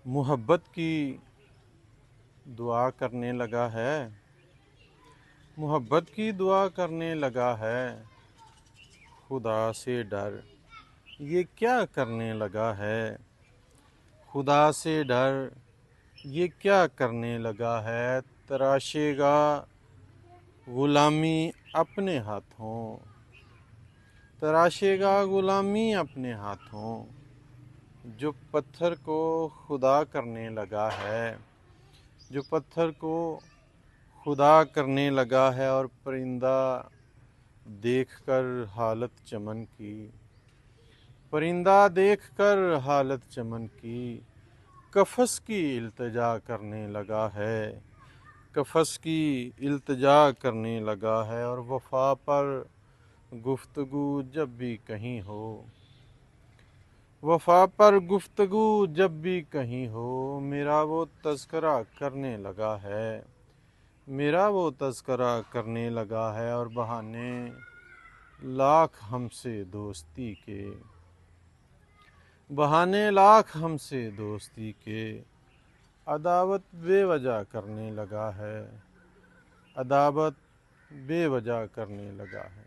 मोहब्बत की दुआ करने लगा है, मोहब्बत की दुआ करने लगा है। खुदा से डर ये क्या करने लगा है, खुदा से डर ये क्या करने लगा है। तराशेगा गुलामी अपने हाथों, तराशेगा गुलामी अपने हाथों। जो पत्थर को खुदा करने लगा है, जो पत्थर को खुदा करने लगा है। और परिंदा देखकर हालत चमन की, परिंदा देखकर हालत चमन की। कफ़स की इल्तिजा करने लगा है, कफ़स की इल्तिजा करने लगा है। और वफ़ा पर गुफ्तगू जब भी कहीं हो, वफ़ा पर गुफ्तगू जब भी कहीं हो। मेरा वो तज़किरा करने लगा है, मेरा वो तज़किरा करने लगा है। और बहाने लाख हमसे दोस्ती के, बहाने लाख हमसे दोस्ती के। अदावत बेवजह करने लगा है, अदावत बेवजह करने लगा है।